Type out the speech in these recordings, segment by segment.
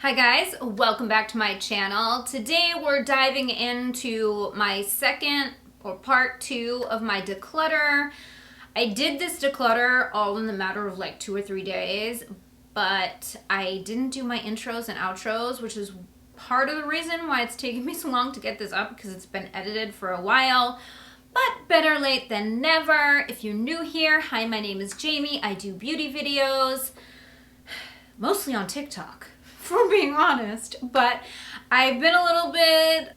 Hi guys, welcome back to my channel. Today we're diving into my second or part 2 of my declutter. I did this declutter all in the matter of like 2 or 3 days, but I didn't do my intros and outros, which is part of the reason why it's taken me so long to get this up, because it's been edited for a while. But better late than never. If you're new here, hi, my name is Jamie. I do beauty videos, mostly on TikTok, for being honest, but I've been a little bit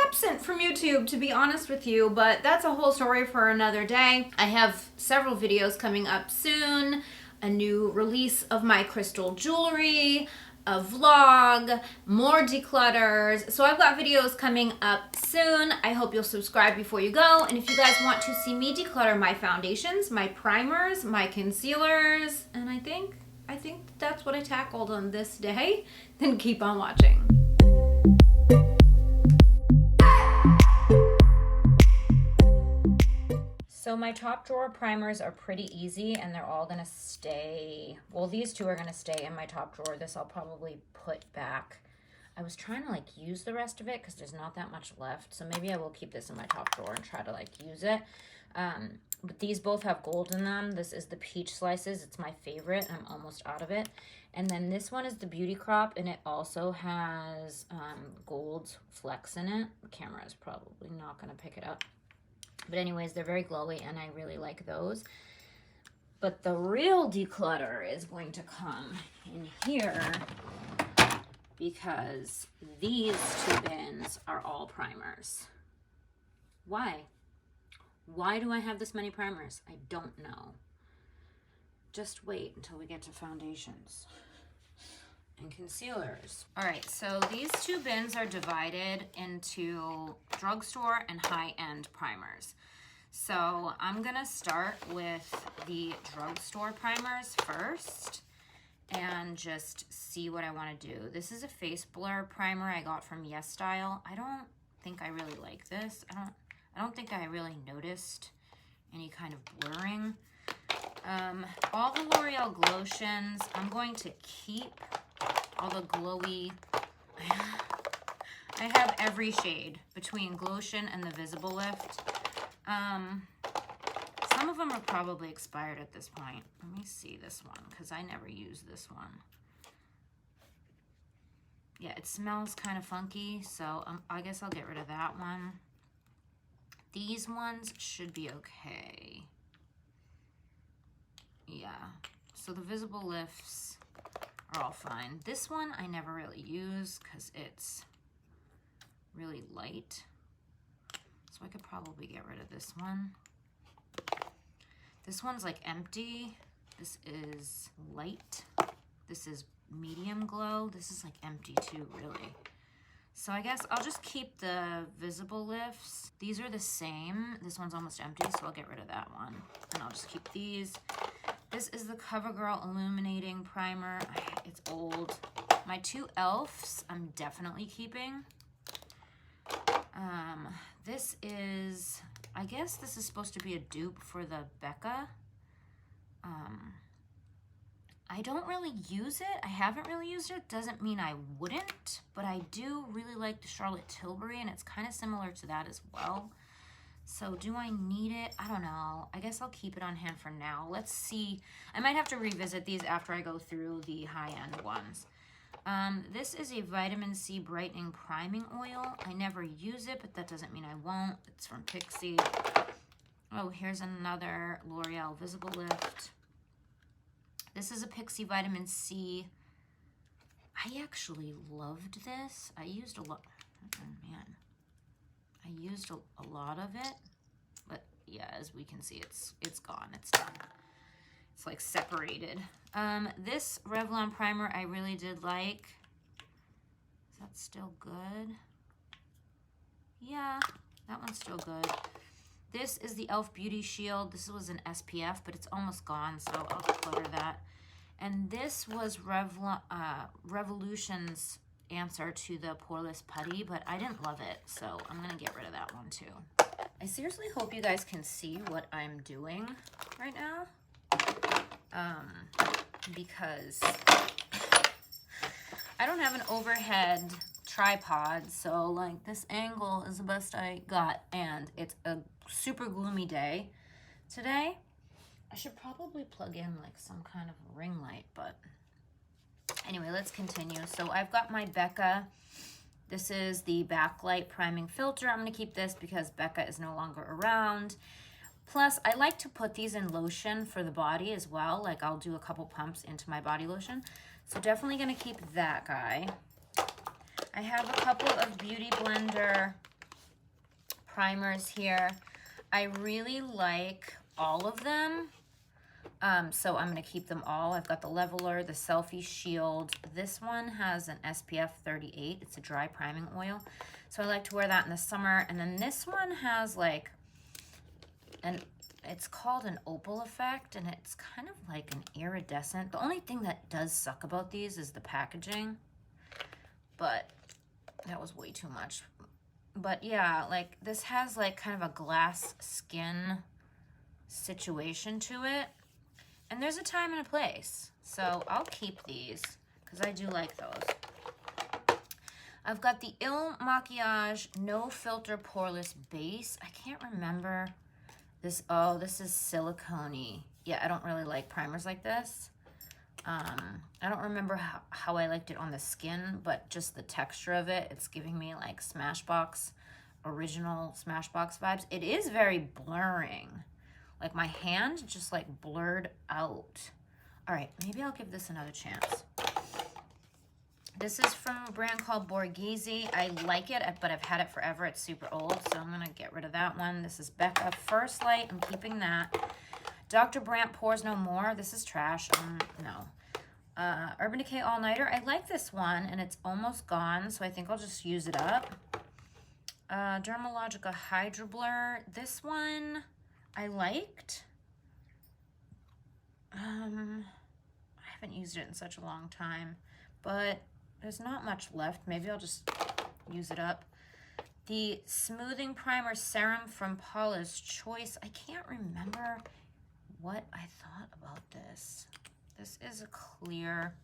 absent from YouTube, to be honest with you, but that's a whole story for another day. I have several videos coming up soon, a new release of my crystal jewelry, a vlog, more declutters. So I've got videos coming up soon. I hope you'll subscribe before you go. And if you guys want to see me declutter my foundations, my primers, my concealers, and I think that's what I tackled on this day, then keep on watching. So my top drawer primers are pretty easy, and they're all gonna stay, well, these two are gonna stay in my top drawer. This I'll probably put back. I was trying to like use the rest of it because there's not that much left, so maybe I will keep this in my top drawer and try to like use it. But these both have gold in them. This is the peach slices. It's my favorite. I'm almost out of it. And then this one is the beauty crop, and it also has gold flecks in it. The camera is probably not going to pick it up. But anyways, they're very glowy, and I really like those. But the real declutter is going to come in here, because these two bins are all primers. Why? Why do I have this many primers? I don't know. Just wait until we get to foundations and concealers. All right, so these two bins are divided into drugstore and high-end primers. So I'm gonna start with the drugstore primers first and just see what I wanna do. This is a face blur primer I got from Yes Style. I don't think I really like this. I don't think I really noticed any kind of blurring. All the L'Oreal Glotions, I'm going to keep all the glowy. I have every shade between Glotion and the Visible Lift. Some of them are probably expired at this point. Let me see this one, because I never use this one. Yeah, it smells kind of funky, so I guess I'll get rid of that one. These ones should be okay. Yeah, so the Visible Lifts are all fine. This one I never really use because it's really light. So I could probably get rid of this one. This one's like empty. This is light. This is medium glow. This is like empty too, really. So I guess I'll just keep the Visible Lifts. These are the same. This one's almost empty, so I'll get rid of that one. And I'll just keep these. This is the CoverGirl Illuminating Primer. It's old. My two e.l.f.s I'm definitely keeping. This is, I guess this is supposed to be a dupe for the Becca. I don't really use it. I haven't really used it. Doesn't mean I wouldn't, but I do really like the Charlotte Tilbury, and it's kind of similar to that as well. So do I need it? I don't know. I guess I'll keep it on hand for now. Let's see. I might have to revisit these after I go through the high-end ones. This is a vitamin C brightening priming oil. I never use it, but that doesn't mean I won't. It's from Pixie. Oh, here's another L'Oreal Visible Lift. This is a Pixie Vitamin C. I actually loved this. I used a lot. Oh, man. I used a lot of it. But yeah, as we can see, it's gone. It's done. It's like separated. This Revlon primer I really did like. Is that still good? Yeah, that one's still good. This is the e.l.f. Beauty Shield. This was an SPF, but it's almost gone, so I'll declutter that. And this was Revolution's answer to the Poreless Putty, but I didn't love it, so I'm going to get rid of that one too. I seriously hope you guys can see what I'm doing right now, because I don't have an overhead tripod, so like this angle is the best I got, and it's a super gloomy day today. I should probably plug in like some kind of ring light, but anyway, let's continue. So I've got my Becca. This is the backlight priming filter. I'm going to keep this because Becca is no longer around. Plus, I like to put these in lotion for the body as well. Like I'll do a couple pumps into my body lotion. So definitely going to keep that guy. I have a couple of Beauty Blender primers here. I really like all of them. So I'm going to keep them all. I've got the Leveler, the Selfie Shield. This one has an SPF 38. It's a dry priming oil. So I like to wear that in the summer. And then this one has like it's called an opal effect, and it's kind of like an iridescent. The only thing that does suck about these is the packaging, but that was way too much. But yeah, like this has like kind of a glass skin situation to it, and there's a time and a place, so I'll keep these because I do like those. I've got the Il Makiage No Filter Poreless Base. I can't remember this. Oh, this is silicone-y. Yeah, I don't really like primers like this. I don't remember how I liked it on the skin, but just the texture of it, it's giving me like Smashbox, original Smashbox vibes. It is very blurring. Like my hand just like blurred out. All right, maybe I'll give this another chance. This is from a brand called Borghese. I like it, but I've had it forever. It's super old, so I'm gonna get rid of that one. This is Becca First Light. I'm keeping that. Dr. Brandt Pores No More. This is trash. No. Urban Decay All Nighter. I like this one, and it's almost gone, so I think I'll just use it up. Dermalogica Hydro Blur. This one I liked. I haven't used it in such a long time, but there's not much left. Maybe I'll just use it up. The Smoothing Primer Serum from Paula's Choice. I can't remember what I thought about this. This is a clear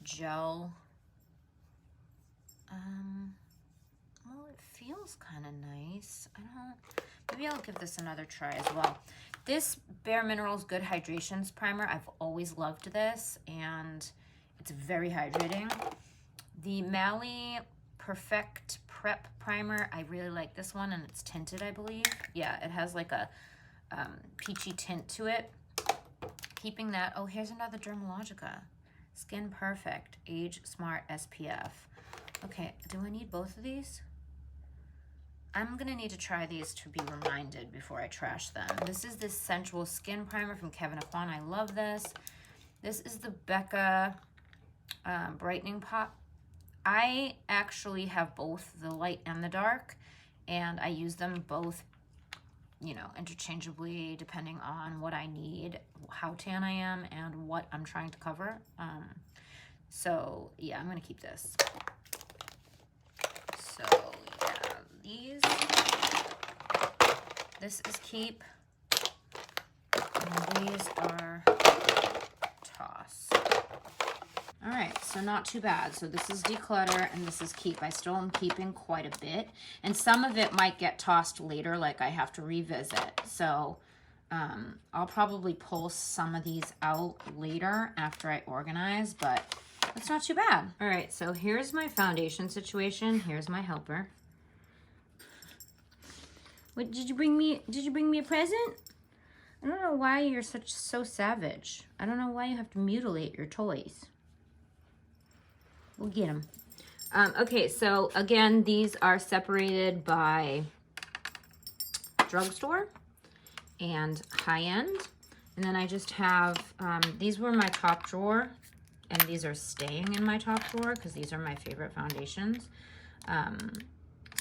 gel. Well, it feels kind of nice. Maybe I'll give this another try as well. This Bare Minerals Good Hydrations Primer, I've always loved this, and it's very hydrating. The Mally Perfect Prep Primer, I really like this one, and it's tinted, I believe. Yeah, it has like a peachy tint to it. Keeping that. Oh, here's another Dermalogica. Skin Perfect Age Smart SPF. Okay, do I need both of these? I'm gonna need to try these to be reminded before I trash them. This is this Sensual Skin Primer from Kevyn Aucoin. I love this. This is the Becca Brightening Pop. I actually have both the light and the dark, and I use them both, you know, interchangeably depending on what I need, how tan I am, and what I'm trying to cover. So yeah, I'm gonna keep this. So yeah, this is keep, and these are toss. All right, so not too bad. So this is declutter and this is keep. I still am keeping quite a bit, and some of it might get tossed later, like I have to revisit. So I'll probably pull some of these out later after I organize, but it's not too bad. All right, so here's my foundation situation. Here's my helper. What did you bring me? Did you bring me a present? I don't know why you're so savage. I don't know why you have to mutilate your toys. We'll get them. Okay, so again, these are separated by drugstore and high-end. And then I just have, these were my top drawer, and these are staying in my top drawer because these are my favorite foundations.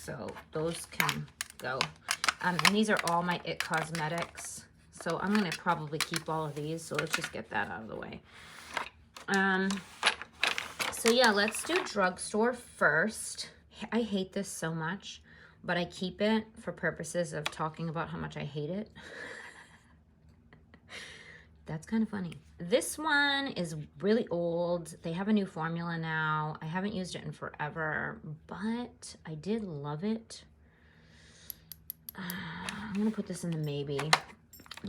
So those can go. And these are all my IT Cosmetics. So I'm going to probably keep all of these. So let's just get that out of the way. So yeah, let's do drugstore first. I hate this so much, but I keep it for purposes of talking about how much I hate it. That's kind of funny. This one is really old. They have a new formula now. I haven't used it in forever, but I did love it. I'm gonna put this in the maybe.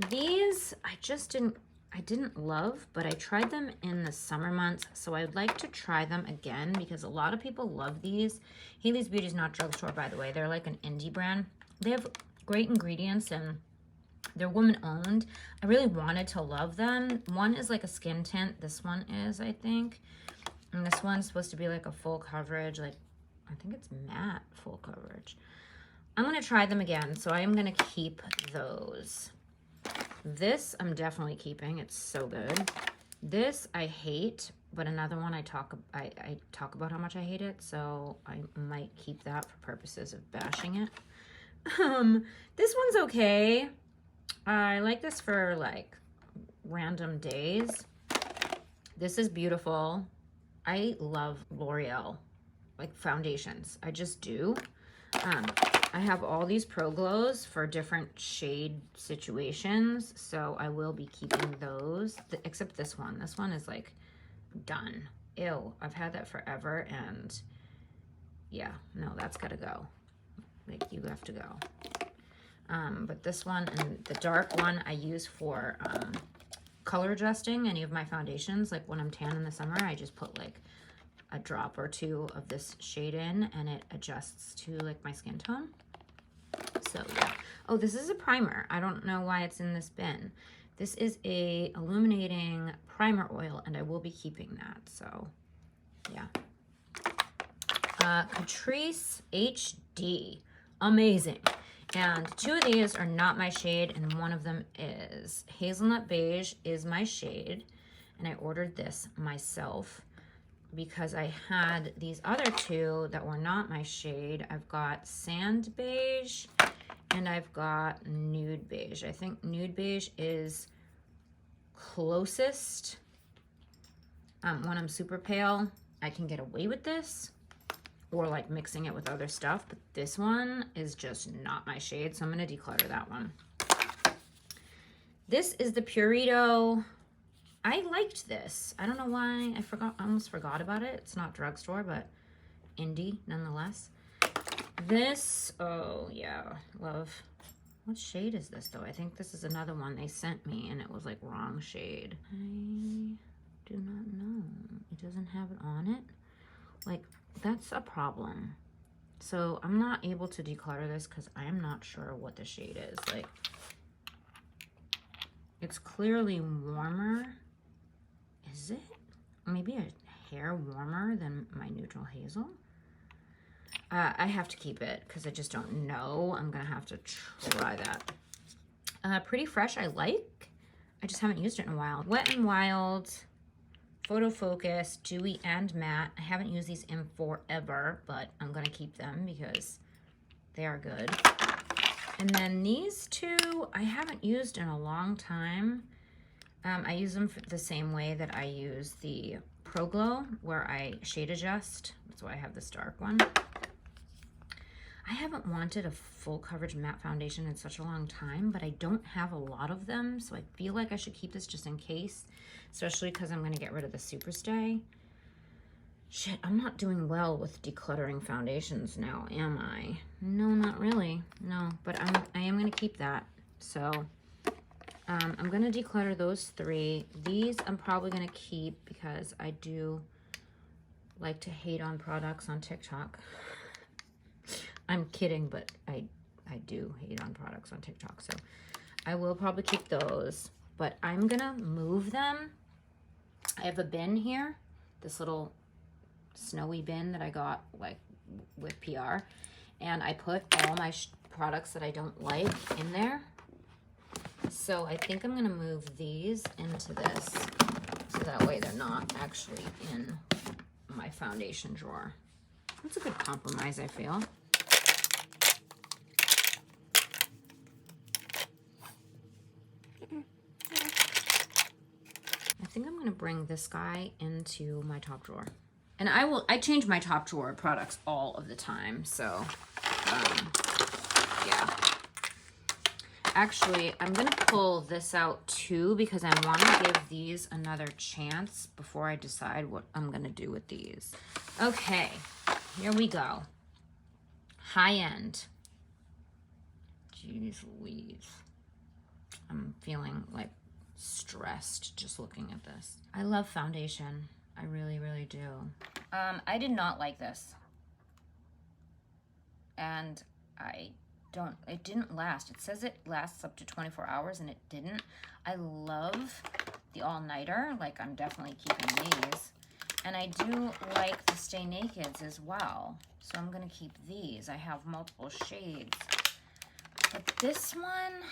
These I didn't love, but I tried them in the summer months, so I'd like to try them again because a lot of people love these. Haley's Beauty is not drugstore, by the way. They're like an indie brand. They have great ingredients and they're woman-owned. I really wanted to love them. One is like a skin tint. This one is, I think. And this one's supposed to be like a full coverage. Like, I think it's matte full coverage. I'm going to try them again, so I am going to keep those. This I'm definitely keeping. It's so good. This I hate, but another one I talk about how much I hate it, so I might keep that for purposes of bashing it. This one's okay. I like this for like random days. This is beautiful. I love L'Oreal, like foundations. I just do. I have all these Pro Glows for different shade situations, so I will be keeping those, except this one. This one is like done. Ew, I've had that forever, and yeah, no, that's gotta go. Like, you have to go. But this one and the dark one I use for color adjusting any of my foundations. Like when I'm tan in the summer, I just put like a drop or two of this shade in and it adjusts to like my skin tone. So yeah. Oh, this is a primer. I don't know why it's in this bin. This is a illuminating primer oil and I will be keeping that. So yeah. Catrice HD. Amazing. And two of these are not my shade, and one of them is. Hazelnut Beige is my shade, and I ordered this myself because I had these other two that were not my shade. I've got Sand Beige, and I've got Nude Beige. I think Nude Beige is closest. When I'm super pale, I can get away with this, or like mixing it with other stuff, but this one is just not my shade, so I'm gonna declutter that one. This is the Purito. I liked this. I don't know why I almost forgot about it. It's not drugstore, but indie nonetheless. This, oh yeah, love. What shade is this though? I think this is another one they sent me and it was like wrong shade. I do not know. It doesn't have it on it. Like, that's a problem. So I'm not able to declutter this because I am not sure what the shade is. Like, it's clearly warmer. Is it? Maybe a hair warmer than my neutral hazel. I have to keep it because I just don't know. I'm gonna have to try that. Pretty Fresh I like. I just haven't used it in a while. Wet n Wild. Photo Focus, Dewy and Matte. I haven't used these in forever, but I'm going to keep them because they are good. And then these two I haven't used in a long time. I use them the same way that I use the Pro Glow, where I shade adjust. That's why I have this dark one. I haven't wanted a full coverage matte foundation in such a long time, but I don't have a lot of them, so I feel like I should keep this just in case, especially because I'm going to get rid of the Superstay. Shit, I'm not doing well with decluttering foundations now, am I? No, not really. No, but I am going to keep that. So I'm going to declutter those three. These I'm probably going to keep because I do like to hate on products on TikTok. I'm kidding, but I do hate on products on TikTok, so I will probably keep those, but I'm gonna move them. I have a bin here, this little snowy bin that I got like with PR, and I put all my products that I don't like in there. So I think I'm gonna move these into this, so that way they're not actually in my foundation drawer. That's a good compromise, I feel. I think I'm going to bring this guy into my top drawer. And I change my top drawer products all of the time. So, yeah. Actually, I'm going to pull this out too because I want to give these another chance before I decide what I'm going to do with these. Okay, here we go. High end. Jeez Louise. I'm feeling like stressed just looking at this. I love foundation. I really, really do. I did not like this. And it didn't last. It says it lasts up to 24 hours and it didn't. I love the all-nighter. Like, I'm definitely keeping these. And I do like the Stay Nakeds as well. So I'm gonna keep these. I have multiple shades. But this one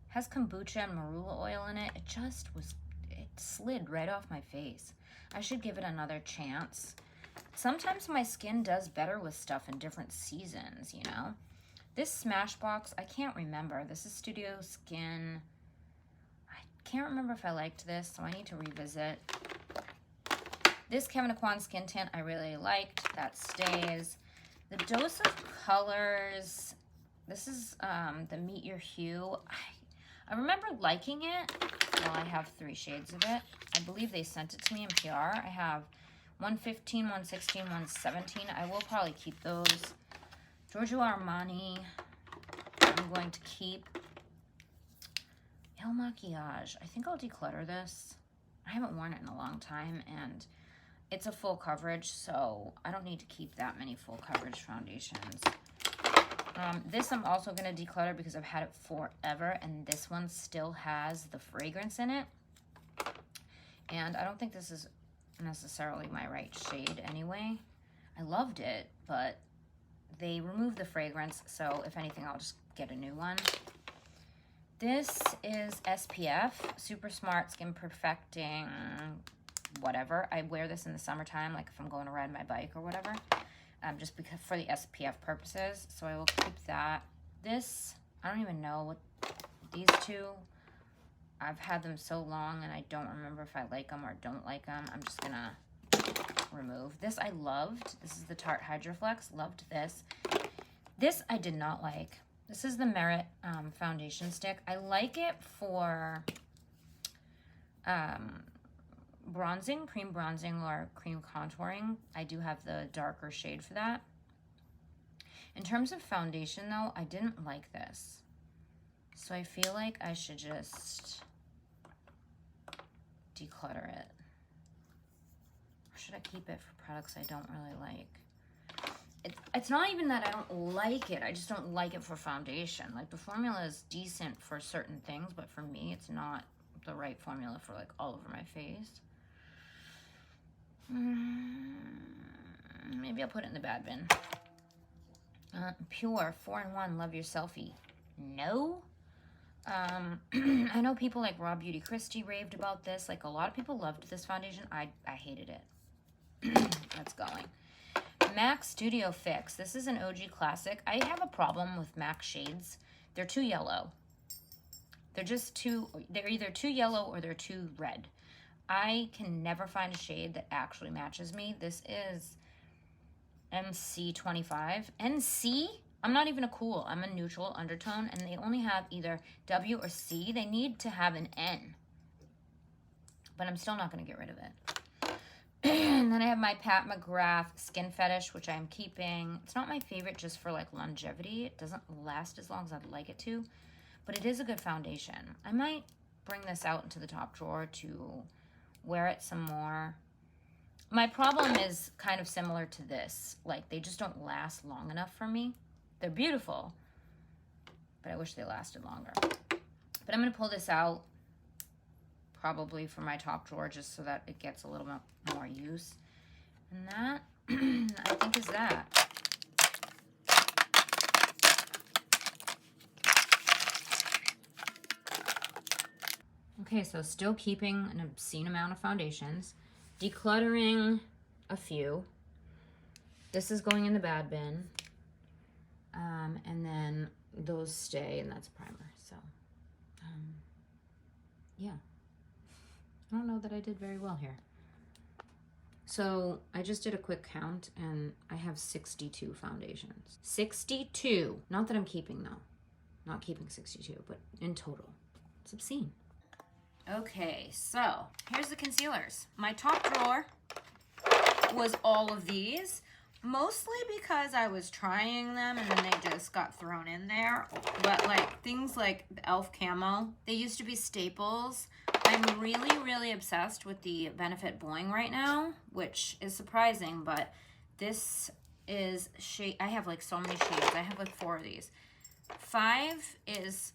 has kombucha and marula oil in it. It slid right off my face. I should give it another chance. Sometimes my skin does better with stuff in different seasons, you know? This Smashbox, I can't remember. This is Studio Skin. I can't remember if I liked this, so I need to revisit. This Kevyn Aucoin Skin Tint I really liked. That stays. The Dose of Colors, this is the Meet Your Hue. I remember liking it. Well, I have 3 shades of it. I believe they sent it to me in PR. I have 115, 116, 117. I will probably keep those. Giorgio Armani, I'm going to keep. Il Makiage, I think I'll declutter this. I haven't worn it in a long time, and it's a full coverage, so I don't need to keep that many full coverage foundations. This I'm also going to declutter because I've had it forever, and this one still has the fragrance in it. And I don't think this is necessarily my right shade anyway. I loved it, but they removed the fragrance, so if anything, I'll just get a new one. This is SPF, Super Smart Skin Perfecting, whatever. I wear this in the summertime, like if I'm going to ride my bike or whatever, just because for the SPF purposes, so I will keep that. This, I don't even know what these two, I've had them so long and I don't remember if I like them or don't like them. I'm just gonna remove. This I loved. This is the Tarte Hydroflex. Loved this. This I did not like. This is the Merit foundation stick. I like it for bronzing, cream bronzing or cream contouring. I do have the darker shade for that. In terms of foundation though, I didn't like this. So I feel like I should just declutter it. Or should I keep it for products I don't really like? It's not even that I don't like it. I just don't like it for foundation. Like, the formula is decent for certain things, but for me, it's not the right formula for, like, all over my face. Maybe I'll put it in the bad bin. Pure 4-in-1 Love Your Selfie. No. I know people like Raw Beauty Christie raved about this. Like, a lot of people loved this foundation. I hated it. That's going. MAC Studio Fix. This is an OG classic. I have a problem with MAC shades. They're too yellow. They're either too yellow or they're too red. I can never find a shade that actually matches me. This is MC25. NC? I'm not even a cool. I'm a neutral undertone, and they only have either W or C. They need to have an N. But I'm still not going to get rid of it. And then I have my Pat McGrath Skin Fetish, which I'm keeping. It's not my favorite just for, like, longevity. It doesn't last as long as I'd like it to. But it is a good foundation. I might bring this out into the top drawer to wear it some more. My problem is kind of similar to this. Like, they just don't last long enough for me. They're beautiful, but I wish they lasted longer. But I'm going to pull this out probably for my top drawer just so that it gets a little bit more use. And that, I think, is that. Okay, so still keeping an obscene amount of foundations. Decluttering a few. This is going in the bad bin. And then those stay, and that's primer. So, yeah. I don't know that I did very well here. So I just did a quick count, and I have 62 foundations. 62! Not that I'm keeping, though. not keeping 62, but in total. It's obscene. Okay, so here's the concealers. My top drawer was all of these, mostly because I was trying them and then they just got thrown in there. But like things like the e.l.f. camo, they used to be staples. I'm really, really obsessed with the Benefit Bling right now, which is surprising, but this is shade. I have like so many shades. I have like 4 of these. 5 is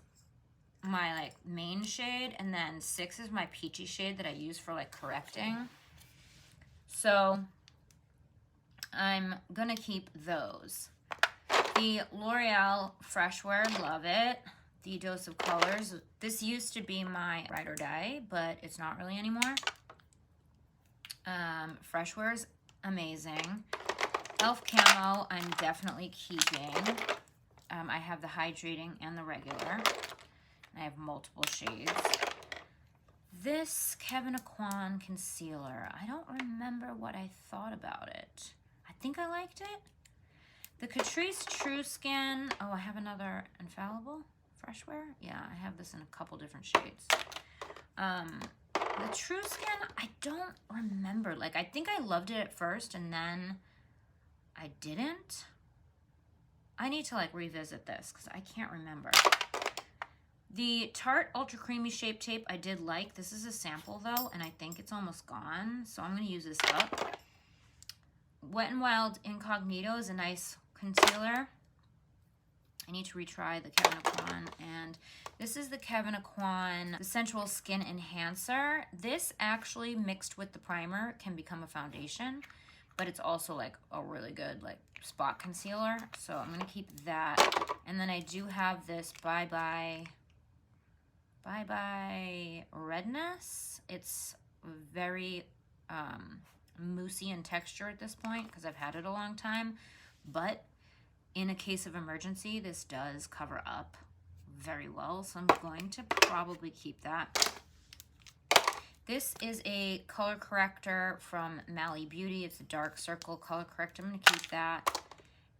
my like main shade, and then 6 is my peachy shade that I use for like correcting. So I'm gonna keep those. The L'Oreal Freshwear, love it. The Dose of Colors. This used to be my ride or die, but it's not really anymore. Freshwear is amazing. e.l.f. Camo, I'm definitely keeping. I have the hydrating and the regular. I have multiple shades. This Kevyn Aucoin concealer, I don't remember what I thought about it. I think I liked it. The Catrice True Skin, oh, I have another Infallible Freshwear. Yeah, I have this in a couple different shades. The True Skin, I don't remember. Like, I think I loved it at first and then I didn't. I need to like revisit this because I can't remember. The Tarte Ultra Creamy Shape Tape I did like. This is a sample though, and I think it's almost gone, so I'm going to use this up. Wet n Wild Incognito is a nice concealer. I need to retry the Kevyn Aucoin, and this is the Kevyn Aucoin the Sensual Skin Enhancer. This actually mixed with the primer can become a foundation, but it's also like a really good like spot concealer, so I'm going to keep that. And then I do have this Bye Bye Redness. It's very moussey in texture at this point because I've had it a long time, but in a case of emergency, this does cover up very well, so I'm going to probably keep that. This is a color corrector from Mally Beauty. It's a dark circle color corrector. I'm going to keep that.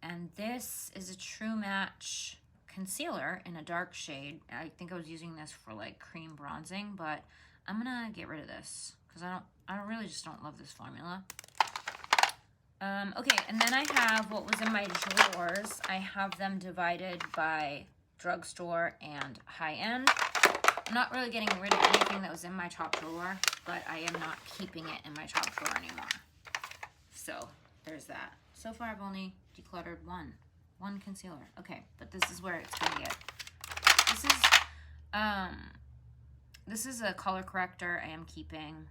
And this is a True Match concealer in a dark shade. I think I was using this for like cream bronzing, but I'm going to get rid of this because I really just don't love this formula. Okay, and then I have what was in my drawers. I have them divided by drugstore and high-end. I'm not really getting rid of anything that was in my top drawer, but I am not keeping it in my top drawer anymore. So there's that. So far I've only decluttered one concealer. Okay, but this is where it's gonna get. This is a color corrector I am keeping.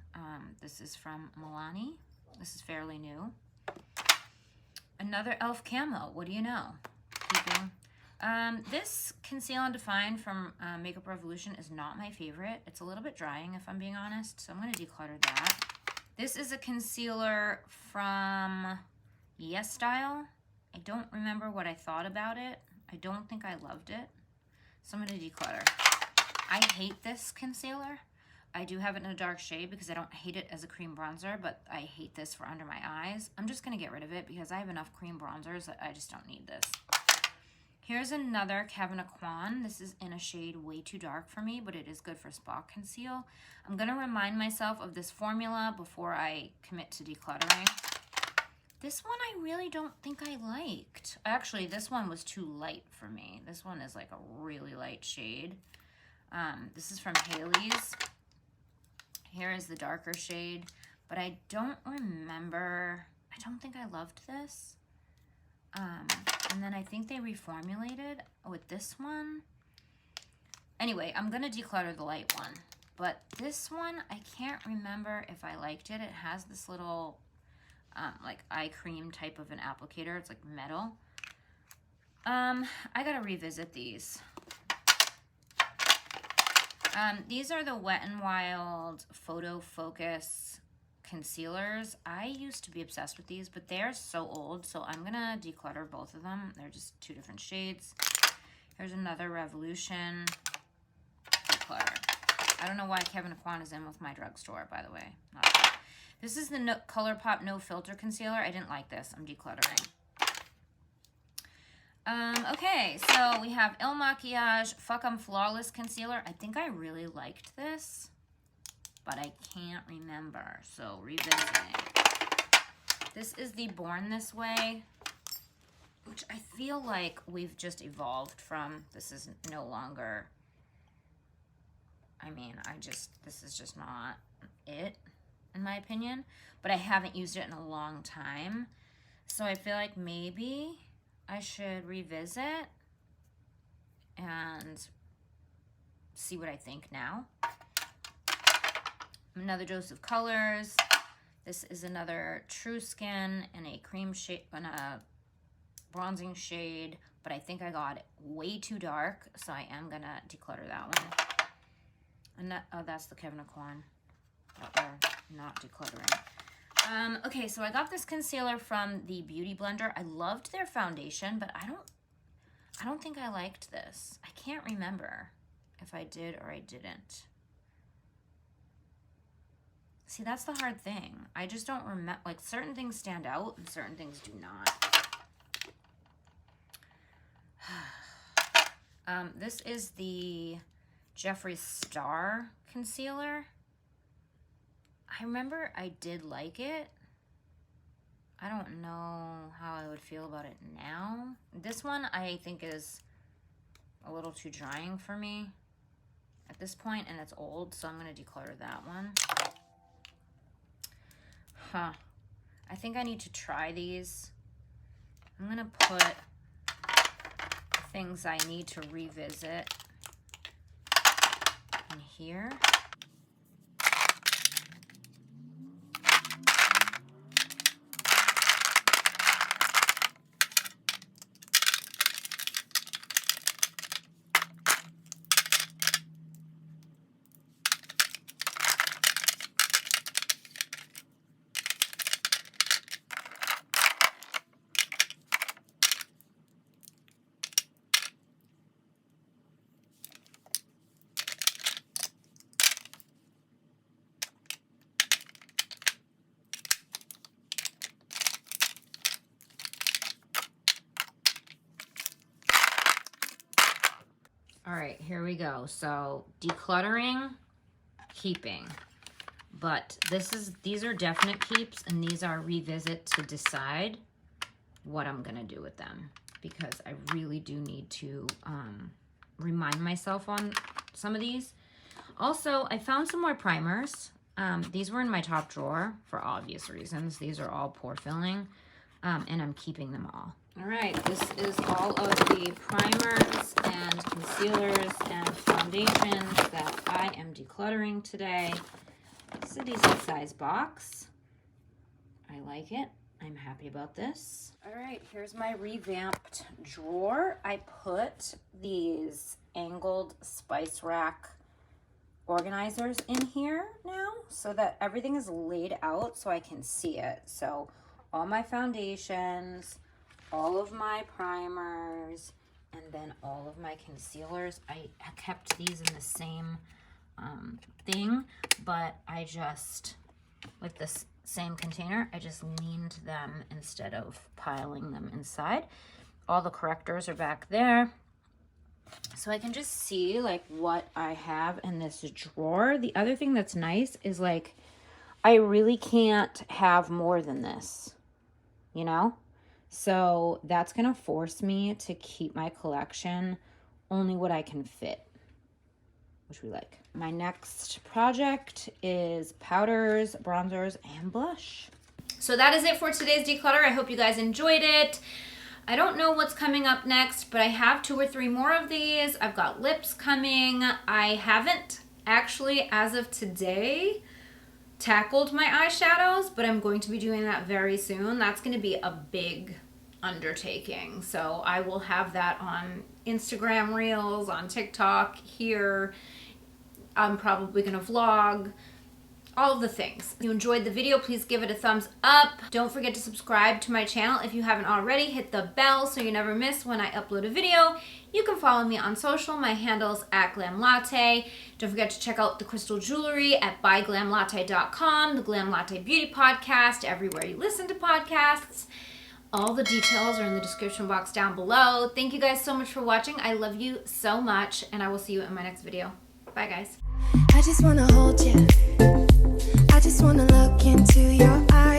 This is from Milani. This is fairly new. Another e.l.f. Camo, what do you know? Keeping. This Conceal and Define from Makeup Revolution is not my favorite. It's a little bit drying if I'm being honest, so I'm going to declutter that. This is a concealer from Yes Style. I don't remember what I thought about it. I don't think I loved it, so I'm going to declutter. I hate this concealer. I do have it in a dark shade because I don't hate it as a cream bronzer, but I hate this for under my eyes. I'm just going to get rid of it because I have enough cream bronzers that I just don't need this. Here's another Kevyn Aucoin. This is in a shade way too dark for me, but it is good for spot conceal. I'm going to remind myself of this formula before I commit to decluttering. This one I really don't think I liked. Actually, this one was too light for me. This one is like a really light shade. This is from Haley's. Here is the darker shade, but I don't remember. I don't think I loved this. And then I think they reformulated with this one. Anyway, I'm going to declutter the light one. But this one, I can't remember if I liked it. It has this little like eye cream type of an applicator. It's like metal. I got to revisit these. These are the Wet n Wild Photo Focus concealers. I used to be obsessed with these, but they're so old, so I'm gonna declutter both of them. They're just two different shades. Here's another Revolution. Declutter. I don't know why Kevyn Aucoin is in with my drugstore, by the way. Not sure. This is the ColourPop No Filter Concealer. I didn't like this. I'm decluttering. Okay, so we have Il Makiage Fuck 'em Flawless Concealer. I think I really liked this, but I can't remember, so revisiting. This is the Born This Way, which I feel like we've just evolved from. This is no longer, I mean, this is just not it, in my opinion, but I haven't used it in a long time, so I feel like maybe I should revisit and see what I think now. Another dose of colors. This is another True Skin in a cream shade, in a bronzing shade, but I think I got it way too dark, so I am gonna declutter that one. And that, oh, that's the Kevin Aquan that we're not decluttering. Okay, so I got this concealer from the Beauty Blender. I loved their foundation, but I don't think I liked this. I can't remember if I did or I didn't. See, that's the hard thing. I just don't remember, like, certain things stand out and certain things do not. This is the Jeffree Star concealer. I remember I did like it. I don't know how I would feel about it now. This one I think is a little too drying for me at this point, and it's old, so I'm going to declutter that one. I think I need to try these. I'm going to put things I need to revisit in here. All right, here we go. So decluttering, keeping. But these are definite keeps, and these are revisit to decide what I'm gonna do with them, because I really do need to remind myself on some of these. Also, I found some more primers. These were in my top drawer for obvious reasons. These are all pore filling, and I'm keeping them all. All right, this is all of the primers and concealers and foundations that I am decluttering today. It's a decent size box. I like it. I'm happy about this. All right, here's my revamped drawer. I put these angled spice rack organizers in here now so that everything is laid out so I can see it. So all my foundations, all of my primers, and then all of my concealers. I kept these in the same thing, but I just, like this same container, I just leaned them instead of piling them inside. All the correctors are back there, so I can just see like what I have in this drawer. The other thing that's nice is like I really can't have more than this, you know? So that's gonna force me to keep my collection only what I can fit, which we like. My next project is powders, bronzers, and blush. So that is it for today's declutter. I hope you guys enjoyed it. I don't know what's coming up next, but I have 2 or 3 more of these. I've got lips coming. I haven't actually, as of today, tackled my eyeshadows, but I'm going to be doing that very soon. That's going to be a big undertaking. So I will have that on Instagram Reels, on TikTok, here. I'm probably going to vlog, all of the things. If you enjoyed the video, please give it a thumbs up. Don't forget to subscribe to my channel if you haven't already. Hit the bell so you never miss when I upload a video. You can follow me on social. My handle's @GlamLatte. Don't forget to check out the crystal jewelry at buyglamlatte.com, the Glam Latte Beauty Podcast, everywhere you listen to podcasts. All the details are in the description box down below. Thank you guys so much for watching. I love you so much, and I will see you in my next video. Bye, guys. I just wanna hold you. I just wanna look into your eyes.